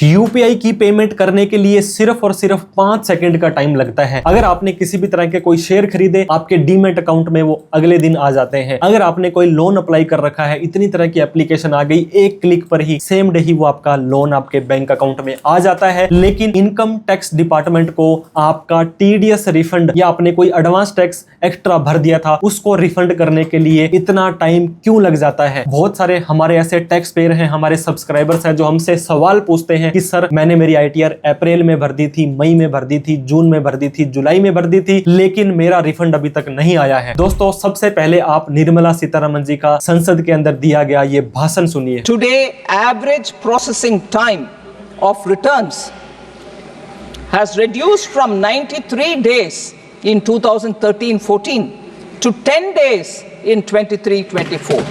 UPI की payment करने के लिए सिर्फ और सिर्फ 5 सेकंड का टाइम लगता है। अगर आपने किसी भी तरह के कोई शेयर खरीदे, आपके डीमैट अकाउंट में वो अगले दिन आ जाते हैं। अगर आपने कोई लोन अप्लाई कर रखा है, इतनी तरह की एप्लीकेशन आ गई, एक क्लिक पर ही सेम डे ही वो आपका लोन आपके बैंक अकाउंट में आ जाता है। लेकिन इनकम टैक्स डिपार्टमेंट को आपका टीडीएस रिफंड या आपने कोई एडवांस टैक्स एक्स्ट्रा भर दिया था उसको रिफंड करने के लिए इतना टाइम क्यों लग जाता है? बहुत सारे हमारे ऐसे टैक्स पेयर हैं, हमारे सब्सक्राइबर्स हैं जो हमसे सवाल पूछते हैं कि सर मैंने मेरी आईटीआर अप्रैल में भर दी थी, मई में भर दी थी, जून में भर दी थी, जुलाई में भर दी थी, लेकिन मेरा रिफंड अभी तक नहीं आया है। दोस्तों, सबसे पहले आप निर्मला सीतारमण जी का संसद के अंदर दिया गया ये भाषण सुनिए। Today average processing time of returns has reduced from 93 days in 2013-14 to 10 days in 23-24.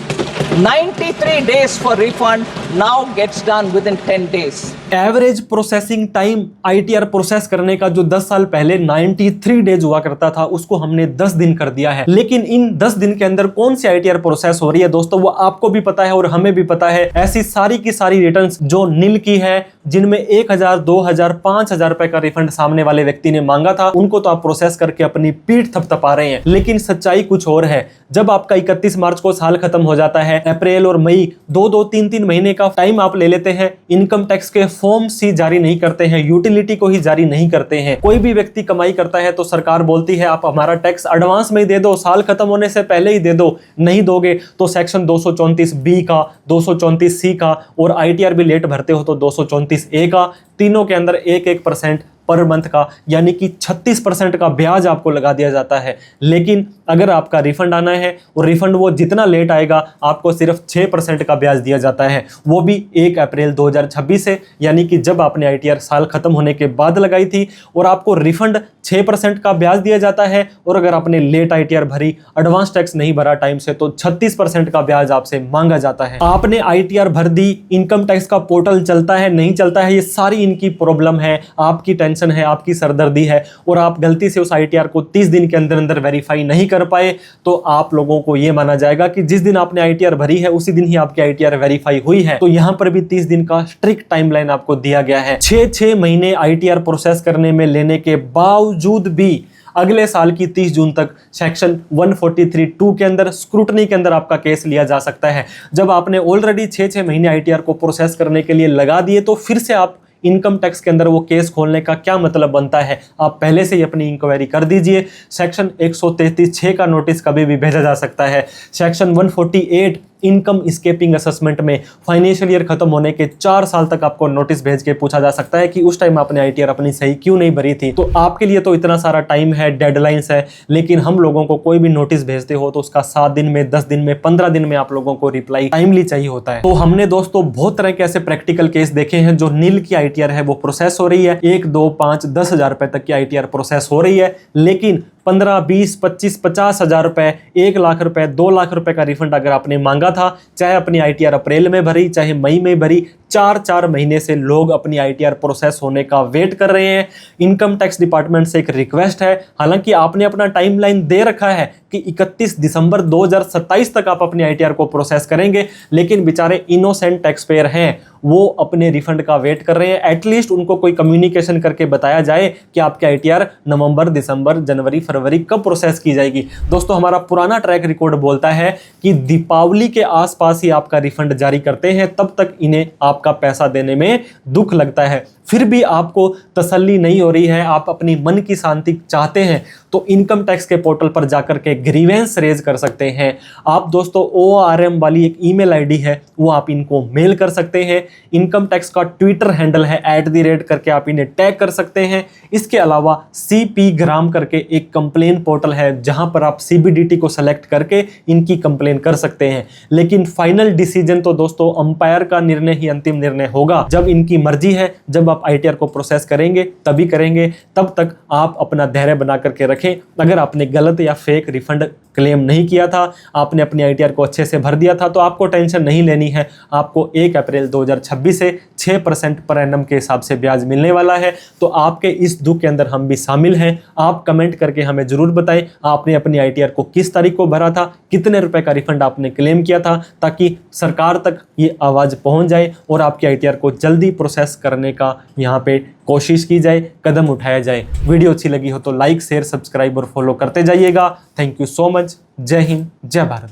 93 days for refund now gets done within 10 days. Average processing time ITR process करने का जो 10 साल पहले 93 डेज हुआ करता था उसको हमने 10 दिन कर दिया है। लेकिन इन 10 दिन के अंदर कौन सी आईटीआर प्रोसेस हो रही है दोस्तों, वो आपको भी पता है और हमें भी पता है। ऐसी सारी की सारी रिटर्न्स जो नील की है, जिनमें 1000, 2000, 5000 रुपए का रिफंड सामने वाले व्यक्ति ने मांगा था, उनको तो आप प्रोसेस करके अपनी पीठ थपथपा रहे हैं। लेकिन सच्चाई कुछ और है। जब आपका 31 मार्च को साल खत्म हो जाता है, अप्रैल और मई 2-2, 3-3 महीने का टाइम आप ले लेते हैं, इनकम टैक्स के फॉर्म्स ही जारी नहीं करते हैं, यूटिलिटी को ही जारी नहीं करते हैं। कोई भी व्यक्ति कमाई करता है तो सरकार बोलती है आप हमारा टैक्स एडवांस में ही दे दो, साल खत्म होने से पहले ही दे दो। नहीं दोगे तो सेक्शन 234B का, 234C का और आईटीआर भी लेट भरते हो तो 234A का, तीनों के अंदर 1% पर मंथ का, यानी कि 36% का ब्याज आपको लगा दिया जाता है। लेकिन अगर आपका रिफंड आना है और रिफंड वो जितना लेट आएगा, आपको सिर्फ 6% का ब्याज दिया जाता है, वो भी 1 अप्रैल 2026 से, यानी कि जब आपने आईटीआर साल खत्म होने के बाद लगाई थी, और आपको रिफंड 6% का ब्याज दिया जाता है। और अगर आपने लेट आईटीआर भरी, एडवांस टैक्स नहीं भरा टाइम से, तो 36% का ब्याज आपसे मांगा जाता है। आपने आईटीआर भर दी, इनकम टैक्स का पोर्टल चलता है नहीं चलता है, ये सारी इनकी प्रॉब्लम है, आपकी टेंशन है, आपकी सरदर्दी है, और आप गलती से उस आईटीआर को 30 दिन के अंदर अंदर वेरीफाई नहीं कर पाए, तो आप लोगों को यह माना जाएगा कि जिस दिन आपने आईटीआर भरी है उसी दिन ही आपकी आईटीआर वेरीफाई हुई है। तो यहां पर भी 30 दिन का स्ट्रिक्ट टाइमलाइन आपको दिया गया है। 6 महीने आईटीआर प्रोसेस करने में लेने के बावजूद भी अगले साल की 30 जून तक सेक्शन 143(2) के अंदर स्क्रूटनी के अंदर आपका केस लिया जा सकता है। जब आपने ऑलरेडी 6 महीने आईटीआर को प्रोसेस करने के लिए लगा दिए, तो फिर से आप इनकम टैक्स के अंदर वो केस खोलने का क्या मतलब बनता है? आप पहले से ही अपनी इंक्वायरी कर दीजिए। सेक्शन 133(6) का नोटिस कभी भी भेजा जा सकता है। सेक्शन 148 इनकम स्केपिंग असेसमेंट में फाइनेंशियल ईयर खत्म होने के 4 साल तक आपको नोटिस भेज के पूछा जा सकता है कि उस टाइम आपने आईटीआर अपनी सही क्यों नहीं भरी थी। तो आपके लिए तो इतना सारा टाइम है, डेडलाइंस है, लेकिन हम लोगों को कोई भी नोटिस भेजते हो तो उसका 7 दिन में, 10 दिन में, 15 दिन में आप लोगों को रिप्लाई टाइमली चाहिए होता है। तो हमने दोस्तों बहुत तरह के ऐसे प्रैक्टिकल केस देखे हैं जो नील की आईटीआर है वो प्रोसेस हो रही है, 1, 2, 5, 10,000 रुपए तक की आईटीआर प्रोसेस हो रही है, लेकिन 15, 20, 25, 50,000 रुपए, 1 लाख रुपए, 2 लाख रुपए का रिफंड अगर आपने मांगा था, चाहे अपनी आईटीआर अप्रैल में भरी, चाहे मई में भरी, 4 महीने से लोग अपनी आईटीआर प्रोसेस होने का वेट कर रहे हैं। इनकम टैक्स डिपार्टमेंट से एक रिक्वेस्ट है, हालांकि आपने अपना टाइमलाइन दे रखा है कि 31 दिसंबर 2027 तक आप अपनी आईटीआर को प्रोसेस करेंगे, लेकिन बेचारे इनोसेंट टैक्स पेयर हैं, वो अपने रिफंड का वेट कर रहे हैं। एटलीस्ट उनको कोई कम्युनिकेशन करके बताया जाए कि आपकी आईटीआर नवंबर, दिसंबर, जनवरी, फरवरी कब प्रोसेस की जाएगी। दोस्तों, हमारा पुराना ट्रैक रिकॉर्ड बोलता है कि दीपावली के आसपास ही आपका रिफंड जारी करते हैं, तब तक इन्हें आपका पैसा देने में दुख लगता है। फिर भी आपको तसल्ली नहीं हो रही है, आप अपनी मन की शांति चाहते हैं, तो इनकम टैक्स के पोर्टल पर जाकर के ग्रीवेंस रेज कर सकते हैं। आप दोस्तों ORM वाली एक ईमेल आईडी है, वो आप इनको मेल कर सकते हैं। इनकम टैक्स का ट्विटर हैंडल है @, करके आप इन्हें टैग कर सकते हैं। इसके अलावा CP ग्राम करके एक कंप्लेन पोर्टल है, जहां पर आप CBDT को सेलेक्ट करके इनकी कंप्लेन कर सकते हैं। लेकिन फाइनल डिसीजन तो दोस्तों अंपायर का निर्णय ही अंतिम निर्णय होगा। जब इनकी मर्जी है, जब आप आईटीआर को प्रोसेस करेंगे तभी करेंगे। तब तक आप अपना धैर्य बना करके रखें। अगर आपने गलत या फेक रिफंड क्लेम नहीं किया था, आपने अपनी ITR को अच्छे से भर दिया था, तो आपको टेंशन नहीं लेनी है। आपको 1 अप्रैल 2026 से 6% पर एनम के हिसाब से ब्याज मिलने वाला है। तो आपके इस दुख के अंदर हम भी शामिल हैं। आप कमेंट करके हमें जरूर बताएं आपने अपनी ITR को किस तारीख को भरा था, कितने रुपए का रिफंड आपने क्लेम किया था, ताकि सरकार तक ये आवाज़ पहुंच जाए और आपकी ITR को जल्दी प्रोसेस करने का यहाँ पे कोशिश की जाए, कदम उठाया जाए। वीडियो अच्छी लगी हो तो लाइक, शेयर, सब्सक्राइब और फॉलो करते जाइएगा। Thank you so much. जय हिंद, जय भारत।